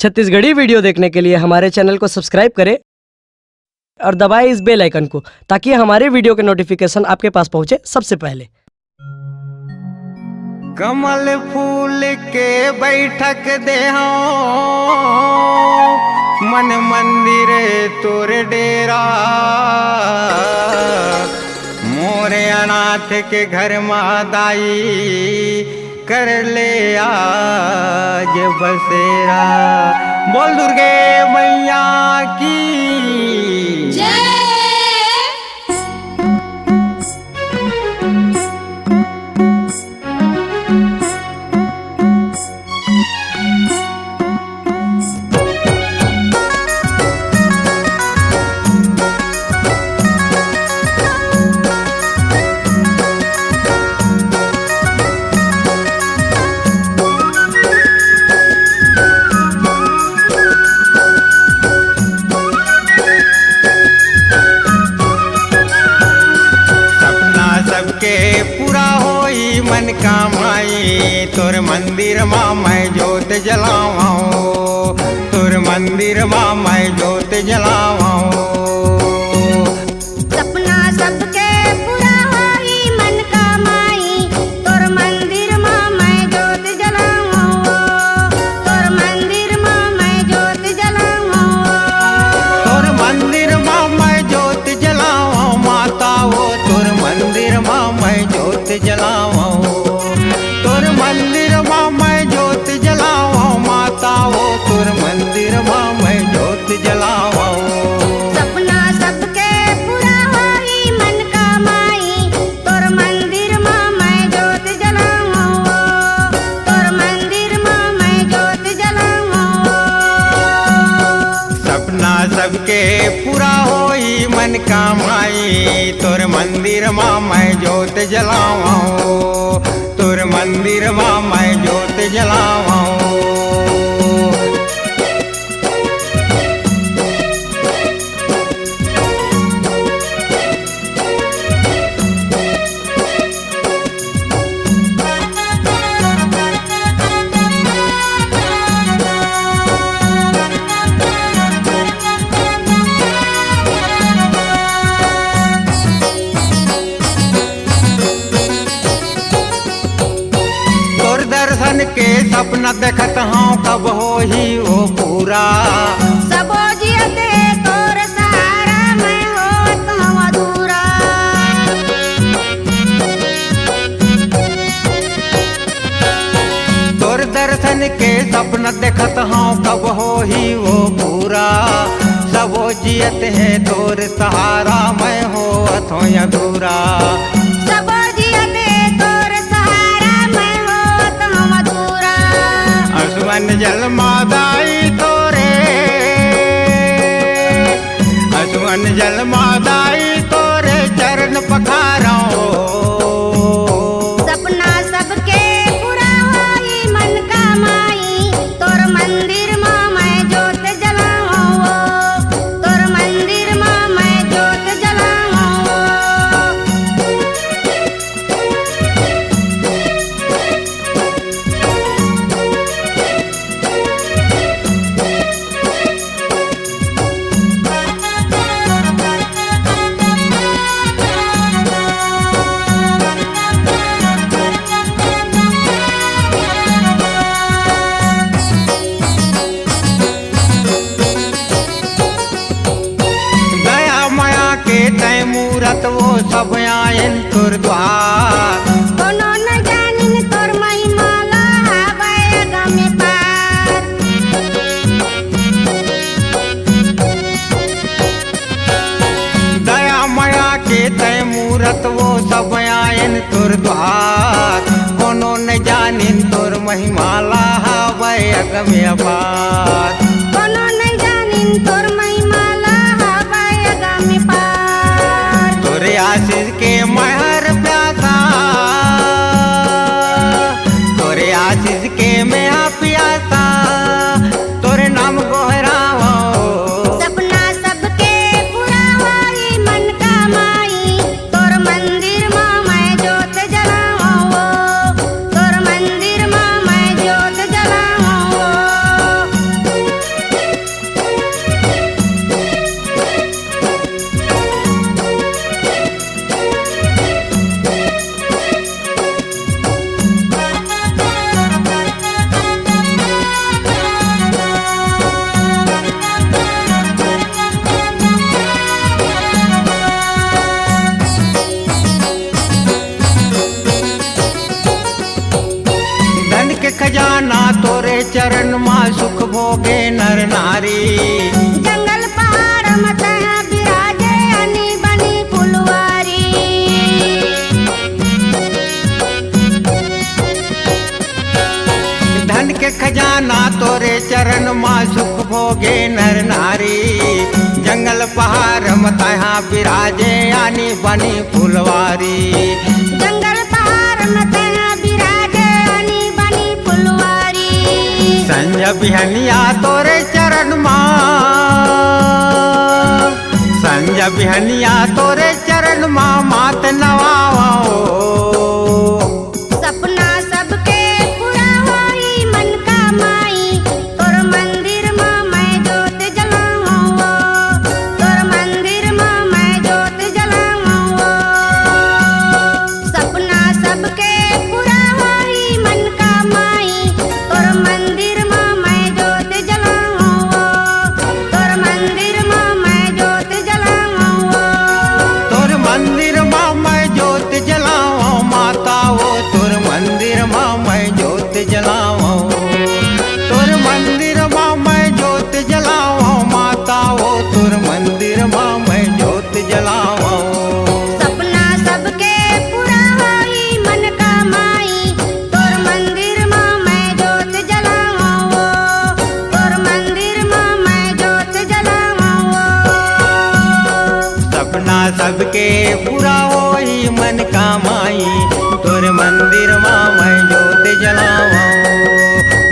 Chhattisgarhi video देखने के लिए हमारे चैनल को सब्सक्राइब करें और दबाएं इस बेल आइकन को ताकि हमारे वीडियो के नोटिफिकेशन आपके पास पहुंचे सबसे पहले। कमल फूल के बैठक देहो मन मंदिर तोर डेरा, मोरे अनाथ के घर मादाई कर ले आज बसेरा। बोल दुर्गे मैया की जय। पूरा होई मन का माई, तोर मंदिर माँ मैं जोत जलावाऊं, तोर मंदिर माँ मैं जोत जलावाऊं। सपना सबके पूरा होई मन का माई, तोर मंदिर माँ मैं जोत जलावाऊं, तोर मंदिर माँ मैं जोत जलावाऊं, तोर मंदिर माँ मैं जोत जलावाऊं माता वो, तोर मंदिर माँ मैं जोत जलावाऊं, तोर मंदिर माँ मैं जोत जलावाऊं माता वो, तोर मंदिर माँ मैं जोत जलावाऊं। सपना सबके पूरा होई मन का माई, तोर मंदिर माँ मैं जोत जलावाऊं, तोर मंदिर माँ मैं जोत जलावाऊं। सपना सबके पूरा होई मन का माई, तोर मंदिर माँ मैं जोत जलावाऊं, तोर मंदिर माँ मैं जोत जलावाऊं। के सपना देखत हूँ कब हो ही वो पूरा, सबो जियते तोर सहारा मैं होत हूँ अधूरा। तोर दर्शन के सपना देखत हूँ कब हो ही वो पूरा, सबो जियत है तोर सहारा मैं होत हूँ अधूरा। सबो जियते तोर सहारा मैं होत हूँ अधूरा। असुवन जल मादाई तोरे, असुवन जल मादाई तोरे चरण पखारो। सपना सबके पूरा होई मन का माई, तोर मंदिर माँ मैं जोत जलावाऊं, तोर मंदिर माँ मैं जोत जलावाऊं। मूरत वो सब आयन तोर द्वार, कोनो न जानिन तोर महिमा लहावे अगमे पार। दया माया के तय मूरत वो सब आयन तोर द्वार, कोनो न जानिन तोर महिमा लहावे अगमे पार। कोनो न जानिन तोर महिमा लहावे अगमे पार। तोरे आशीष के महर प्यासा, तोरे आशीष के मैं प्यासा, तोरे नाम गोहराओ। सपना सबके पूरा होई मन का माई, तोर मंदिर माँ मैं जोत जलावाऊं, तोर मंदिर माँ मैं जोत जलावाऊं। भोगे नर नारी। जंगल पहाड़ मत बिराजे अनी बनी फुलवारी। धन के खजाना तोरे चरण माँ सुख भोगे नर नारी। जंगल पहाड़ मतहा बिराजे आनी बनी फुलवारी। जंगल पहाड़ मत बिराजे अनी बनी फुलवारी। संज बिहनिया तोरे चरण माँ, संज बिहनिया तोरे चरण माँ मात नवाओ। सपना सबके पूरा होई मन का माई। तोर मंदिर माँ मैं जोत जलाऊं। तोर मंदिर माँ मैं जोत जलाऊं। सपना सबके पूरा होई मन का माई। तोर मंदिर माँ मैं जोत जलाऊं। तोर मंदिर माँ मैं जोत जलाऊं। तोर मंदिर माँ मैं जोत जलाओ माता वो। तोर मंदिर माँ मैं जोत जलाओ। तोर मंदिर माँ मैं जोत जलाओ माता वो। तोर मंदिर माँ मैं जोत जलाओ। सपना सबके पूरा होई मन का माई। तोर मंदिर माँ मैं जोत जलाऊं। तोर मंदिर माँ मैं जोत जलाऊं। सपना सबके पूरा होई मन का माई। तोर मंदिर माँ मैं जोत जलाओ।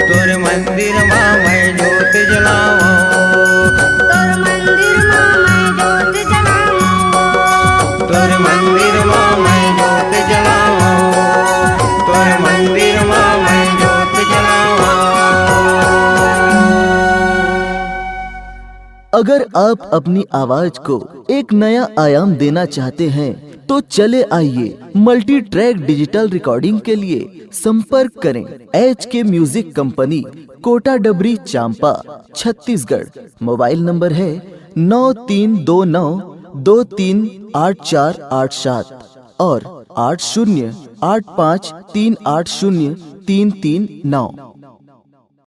तोर मंदिर माँ मैं जोत जलाओ। तोर मंदिर माँ मैं जोत जलाऊं। तोर मंदिर माँ मैं जोत जलाओ। तोर मंदिर माँ मैं जोत जलाओ। अगर आप अपनी आवाज को एक नया आयाम देना चाहते हैं तो चले आइए मल्टी ट्रैक डिजिटल रिकॉर्डिंग के लिए संपर्क करें HK म्यूजिक कंपनी, कोटा डबरी, चांपा, छत्तीसगढ़। मोबाइल नंबर है 9329238487 और 8085380339।